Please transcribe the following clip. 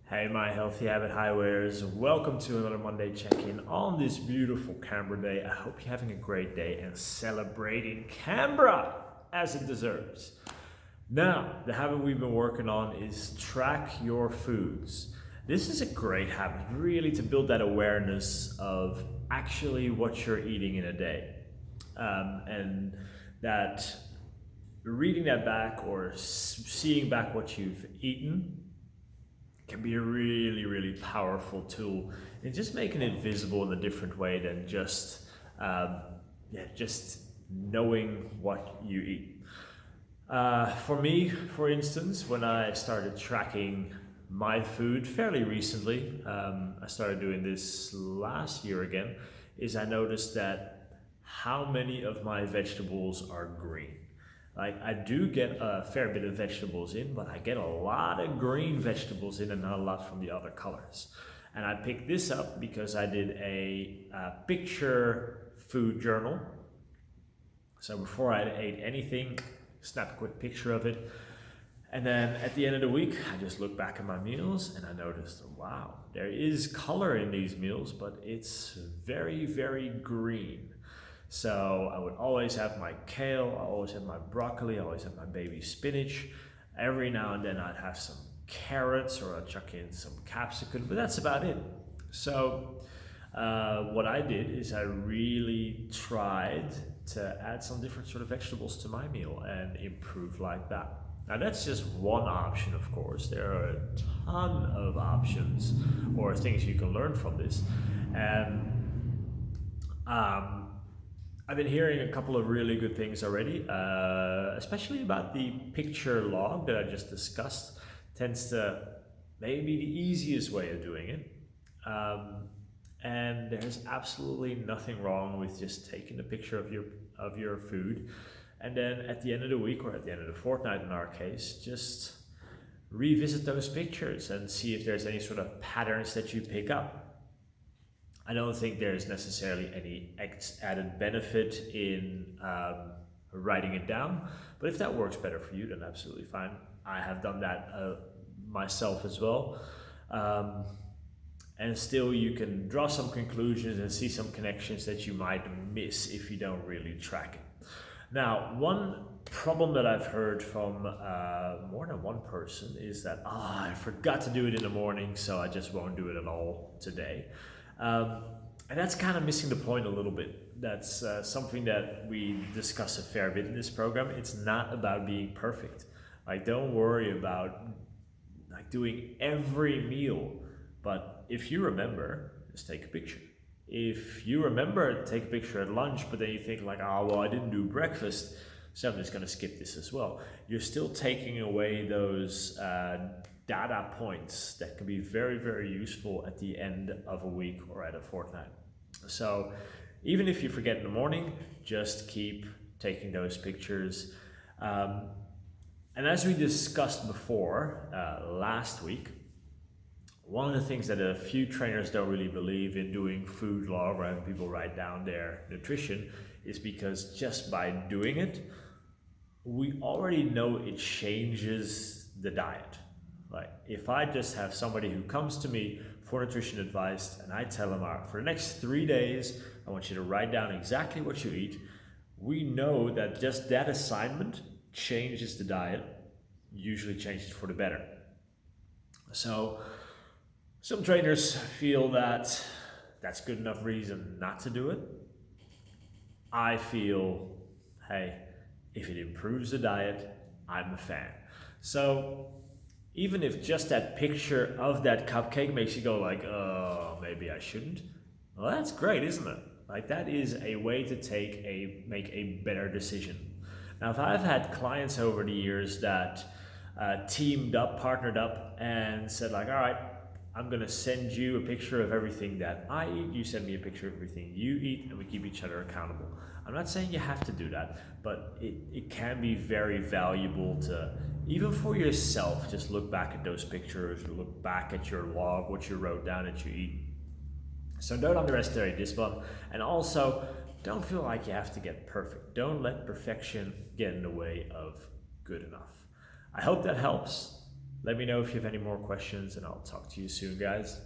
Hey, my healthy habit highways. Welcome to another Monday check-in on this beautiful Canberra day. I hope you're having a great day and celebrating Canberra as it deserves. Now, the habit we've been working on is track your foods. This is a great habit, really, to build that awareness of actually what you're eating in a day. And that reading that back or seeing back what you've eaten can be a really powerful tool in just making it visible in a different way than just knowing what you eat. For me, for instance, when I started tracking my food fairly recently, I started doing this last year again, is I noticed that how many of my vegetables are green. Like, I do get a fair bit of vegetables in, but I get a lot of green vegetables in and not a lot from the other colors. And I picked this up because I did a picture food journal. So before I ate anything, snap a quick picture of it. And then at the end of the week, I just looked back at my meals and I noticed, wow, there is color in these meals, but it's very green. So I would always have my kale, I always have my broccoli, I always have my baby spinach. Every now and then I'd have some carrots or I'd chuck in some capsicum, but that's about it. So what I did is I really tried to add some different sort of vegetables to my meal and improve like that. Now that's just one option, of course. There are a ton of options or things you can learn from this. And I've been hearing a couple of really good things already, especially about the picture log that I just discussed. Tends to maybe be the easiest way of doing it. And there's absolutely nothing wrong with just taking a picture of your food, and then at the end of the week or at the end of the fortnight in our case, just revisit those pictures and see if there's any sort of patterns that you pick up. I don't think there's necessarily any added benefit in writing it down, but if that works better for you, then absolutely fine. I have done that myself as well. And still you can draw some conclusions and see some connections that you might miss if you don't really track it. Now, one problem that I've heard from more than one person is that, I forgot to do it in the morning, so I just won't do it at all today. And that's kind of missing the point a little bit. That's something that we discuss a fair bit in this program. It's not about being perfect. Like, don't worry about doing every meal, but if you remember, just take a picture. If you remember, take a picture at lunch, but then you think like, I didn't do breakfast, so I'm just going to skip this as well. You're still taking away those data points that can be very useful at the end of a week or at a fortnight. So even if you forget in the morning, just keep taking those pictures. And as we discussed before last week, one of the things that a few trainers don't really believe in doing food log or having people write down their nutrition is because just by doing it, we already know it changes the diet. Like, if I just have somebody who comes to me for nutrition advice and I tell them, for the next 3 days, I want you to write down exactly what you eat, we know that just that assignment changes the diet, usually changes for the better. So some trainers feel that that's good enough reason not to do it. I feel, hey, if it improves the diet, I'm a fan. So even if just that picture of that cupcake makes you go like, oh, maybe I shouldn't, well, that's great, isn't it? Like, that is a way to make a better decision. Now, if I've had clients over the years that partnered up and said like, all right, I'm gonna send you a picture of everything that I eat, you send me a picture of everything you eat, and we keep each other accountable. I'm not saying you have to do that, but it can be very valuable to, even for yourself, just look back at those pictures, look back at your log, what you wrote down that you eat. So don't underestimate this one, and also don't feel like you have to get perfect. Don't let perfection get in the way of good enough. I hope that helps. Let me know if you have any more questions, and I'll talk to you soon, guys.